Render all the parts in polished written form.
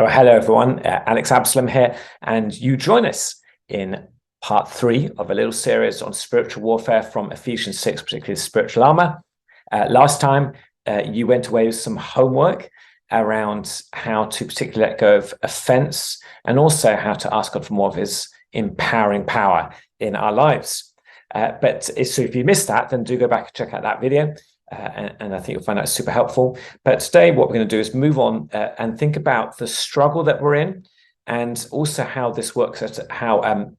Oh, hello, everyone. Alex Absalom here, and you join us in part 3 of a little series on spiritual warfare from Ephesians 6, particularly spiritual armor. Last time, you went away with some homework around how to particularly let go of offense and also how to ask God for more of his empowering power in our lives. So if you missed that, then do go back and check out that video. And I think you'll find that super helpful. But today, what we're going to do is move on and think about the struggle that we're in, and also how this works, how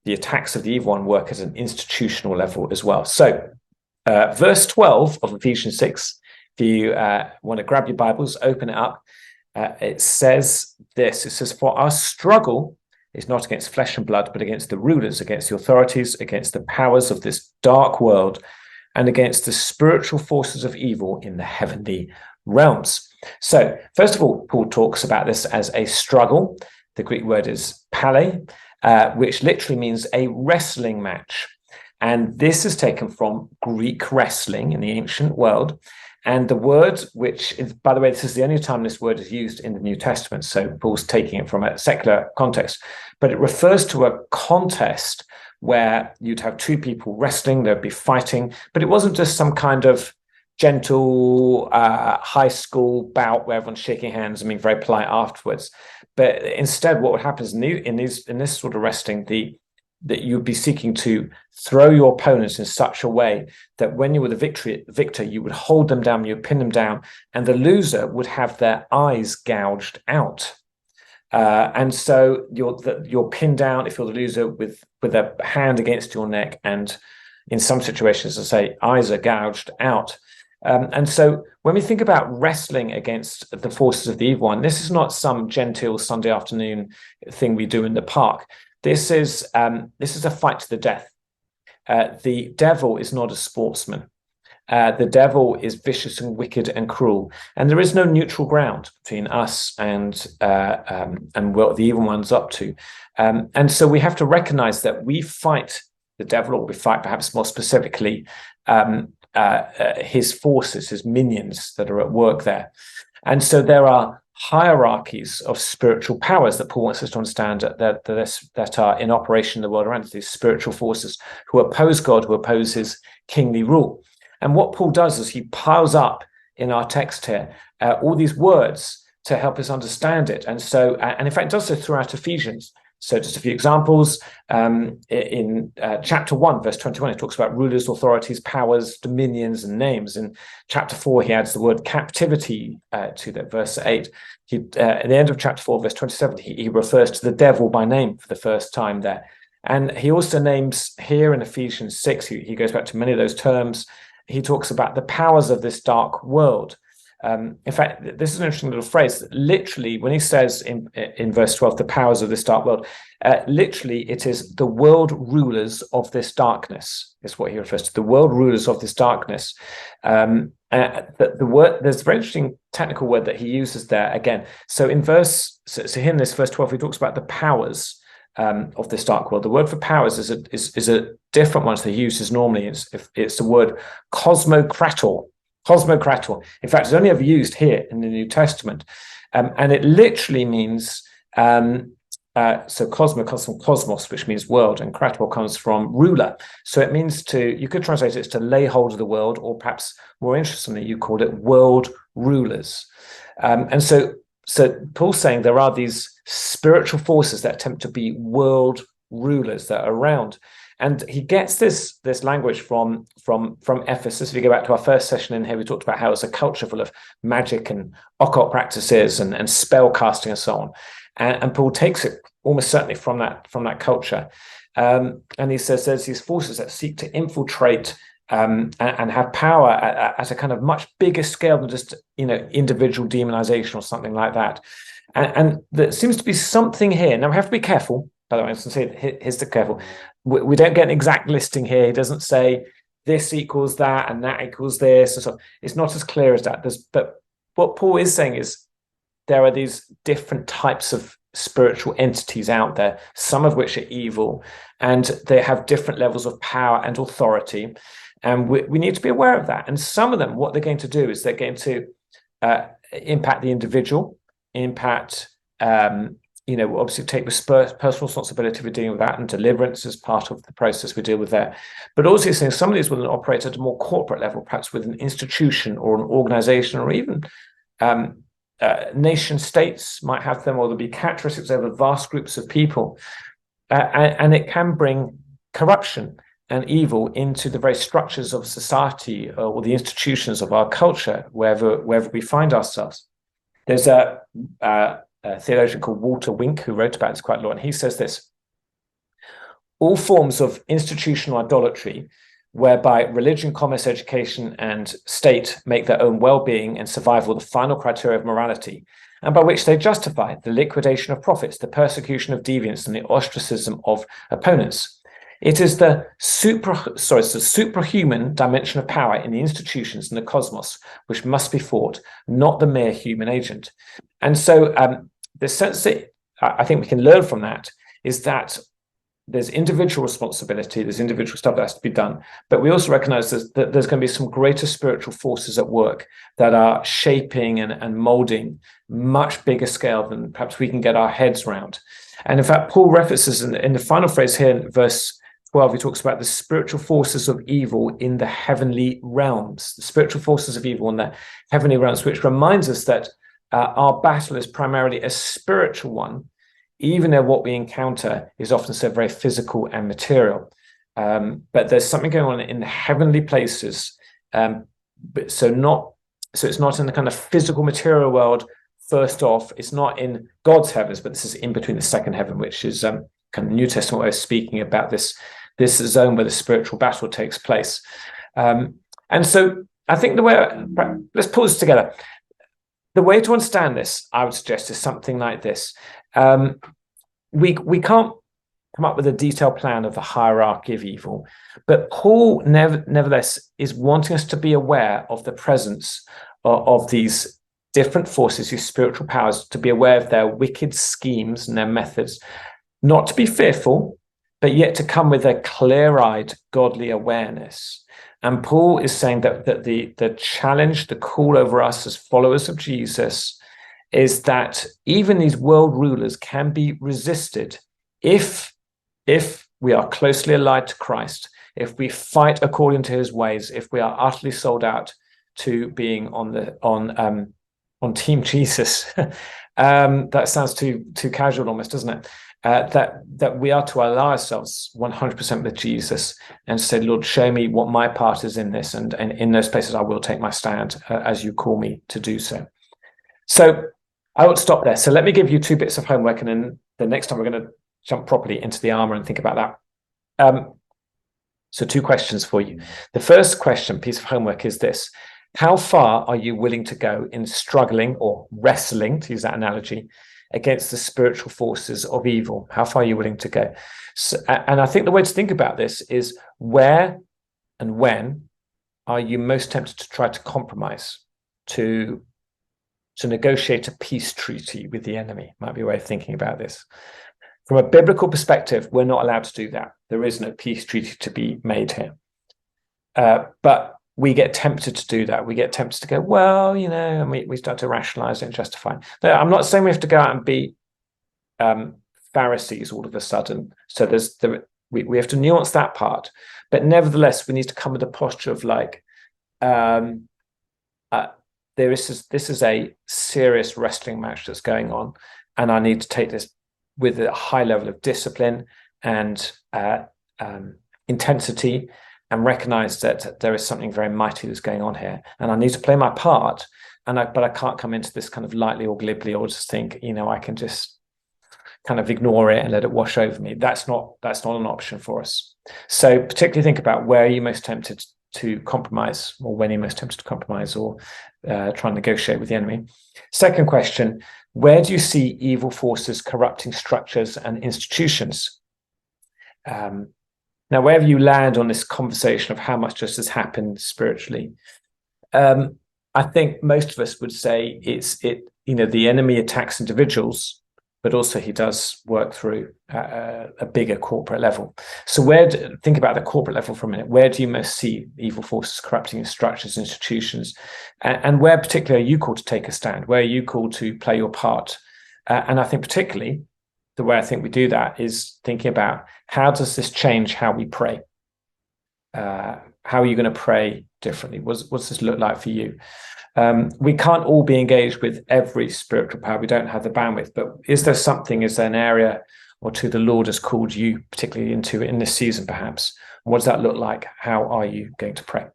the attacks of the evil one work at an institutional level as well. So, verse 12 of Ephesians 6, if you want to grab your Bibles, open it up. It says this, it says, "For our struggle is not against flesh and blood, but against the rulers, against the authorities, against the powers of this dark world, and against the spiritual forces of evil in the heavenly realms." So, first of all, Paul talks about this as a struggle. The Greek word is pale, which literally means a wrestling match. And this is taken from Greek wrestling in the ancient world. And the word, which is, by the way, this is the only time this word is used in the New Testament. So Paul's taking it from a secular context, but it refers to a contest where you'd have two people wrestling, there'd be fighting, but it wasn't just some kind of gentle high school bout where everyone's shaking hands and being very polite afterwards. But instead, what would happen is in this sort of wrestling, that you'd be seeking to throw your opponents in such a way that when you were the victor, you would hold them down, you would pin them down, and the loser would have their eyes gouged out. And so you're pinned down if you're the loser with a hand against your neck, and in some situations, as I say, eyes are gouged out. And so when we think about wrestling against the forces of the evil one, this is not some genteel Sunday afternoon thing we do in the park. This is a fight to the death. The devil is not a sportsman. The devil is vicious and wicked and cruel, and there is no neutral ground between us and what the evil one's up to. And so we have to recognize that we fight the devil, or we fight perhaps more specifically his forces, his minions that are at work there. And so there are hierarchies of spiritual powers that Paul wants us to understand that are in operation in the world around us, these spiritual forces who oppose God, who oppose his kingly rule. And what Paul does is he piles up in our text here all these words to help us understand it. And so, and in fact, does so throughout Ephesians. So just a few examples. In chapter 1, verse 21, he talks about rulers, authorities, powers, dominions, and names. In chapter 4, he adds the word captivity to that. Verse 8, at the end of chapter 4, verse 27, he refers to the devil by name for the first time there. And he also names here in Ephesians 6, he goes back to many of those terms. He talks about the powers of this dark world. In fact, this is an interesting little phrase. Literally, when he says in verse 12, the powers of this dark world, literally it is the world rulers of this darkness, is what he refers to, the world rulers of this darkness. The word, there's a very interesting technical word that he uses there again. So in verse 12, he talks about the powers of this dark world. The word for powers is a different one that he uses normally. It's the word cosmokrator. Cosmokrator. In fact, it's only ever used here in the New Testament. And it literally means, so cosmo comes from cosmos, which means world, and krator comes from ruler. So it means you could translate it as to lay hold of the world, or perhaps more interestingly, you called it world rulers. And so Paul's saying there are these spiritual forces that attempt to be world rulers that are around. And he gets this language from Ephesus. If you go back to our first session in here, we talked about how it's a culture full of magic and occult practices and spell casting and so on. And Paul takes it almost certainly from that culture. And he says there's these forces that seek to infiltrate and have power at a kind of much bigger scale than just individual demonization or something like that. And there seems to be something here. Now we have to be careful. By the way, I was going to say, here's the careful. We don't get an exact listing here. He doesn't say this equals that and that equals this. And so it's not as clear as that. But what Paul is saying is there are these different types of spiritual entities out there, some of which are evil, and they have different levels of power and authority. And we need to be aware of that. And some of them, what they're going to do is they're going to impact the individual, impact We obviously take personal responsibility for dealing with that, and deliverance is part of the process we deal with there. But also saying some of these will operate at a more corporate level, perhaps with an institution or an organization, or even nation states might have them, or there'll be characteristics over vast groups of people. And it can bring corruption and evil into the very structures of society or the institutions of our culture, wherever we find ourselves. There's a theologian called Walter Wink who wrote about this quite a lot, and he says this: all forms of institutional idolatry, whereby religion, commerce, education, and state make their own well-being and survival the final criteria of morality, and by which they justify the liquidation of profits, the persecution of deviants, and the ostracism of opponents. It is the suprahuman dimension of power in the institutions and the cosmos which must be fought, not the mere human agent. And so the sense that I think we can learn from that is that there's individual responsibility, there's individual stuff that has to be done, but we also recognize that there's going to be some greater spiritual forces at work that are shaping and molding much bigger scale than perhaps we can get our heads around. And in fact, Paul references in the final phrase here in verse 12, he talks about the spiritual forces of evil in the heavenly realms, the spiritual forces of evil in the heavenly realms, which reminds us that our battle is primarily a spiritual one, even though what we encounter is often so very physical and material. But there's something going on in the heavenly places. So it's not in the kind of physical material world. First off, it's not in God's heavens, but this is in between the second heaven, which is kind of New Testament way of speaking about this zone where the spiritual battle takes place. And so I think let's pull this together. The way to understand this, I would suggest, is something like this. We can't come up with a detailed plan of the hierarchy of evil, but Paul nevertheless is wanting us to be aware of the presence of these different forces, these spiritual powers, to be aware of their wicked schemes and their methods, not to be fearful, but yet to come with a clear-eyed godly awareness. And Paul is saying that the challenge, the call over us as followers of Jesus, is that even these world rulers can be resisted if we are closely allied to Christ, if we fight according to his ways, if we are utterly sold out to being on Team Jesus. That sounds too casual almost, doesn't it? That we are to allow ourselves 100% with Jesus and say, Lord, show me what my part is in this, and in those places I will take my stand as you call me to do so. So I will stop there. So let me give you 2 bits of homework, and then the next time we're going to jump properly into the armor and think about that. So 2 questions for you. The first piece of homework is this: how far are you willing to go in struggling or wrestling, to use that analogy, against the spiritual forces of evil? How far are you willing to go? So, and I think the way to think about this is, where and when are you most tempted to try to compromise, to negotiate a peace treaty with the enemy? Might be a way of thinking about this. From a biblical perspective, we're not allowed to do that. There is no peace treaty to be made here. But we get tempted to do that. We get tempted to go, well, and we start to rationalize it and justify. Now, I'm not saying we have to go out and be Pharisees all of a sudden. So we have to nuance that part. But nevertheless, we need to come with a posture of like, this is a serious wrestling match that's going on, and I need to take this with a high level of discipline and intensity, and recognize that there is something very mighty that's going on here, and I need to play my part. But I can't come into this kind of lightly or glibly, or just think, I can just kind of ignore it and let it wash over me. That's not an option for us. So particularly think about, where are you most tempted to compromise, or when are you most tempted to compromise or try and negotiate with the enemy? Second question: where do you see evil forces corrupting structures and institutions? Now, wherever you land on this conversation of how much just has happened spiritually, I think most of us would say the enemy attacks individuals, but also he does work through a bigger corporate level. So think about the corporate level for a minute. Where do you most see evil forces corrupting structures, institutions, and where particularly are you called to take a stand? Where are you called to play your part And I think particularly the way I think we do that is thinking about how does this change how we pray? How are you going to pray differently? What's this look like for you? We can't all be engaged with every spiritual power. We don't have the bandwidth, but is there an area or two the Lord has called you particularly into in this season, perhaps? What does that look like? How are you going to pray?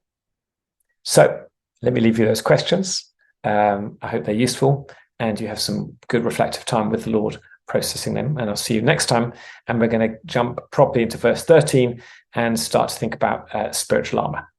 So let me leave you those questions. I hope they're useful and you have some good reflective time with the Lord processing them. And I'll see you next time. And we're going to jump properly into verse 13 and start to think about spiritual armor.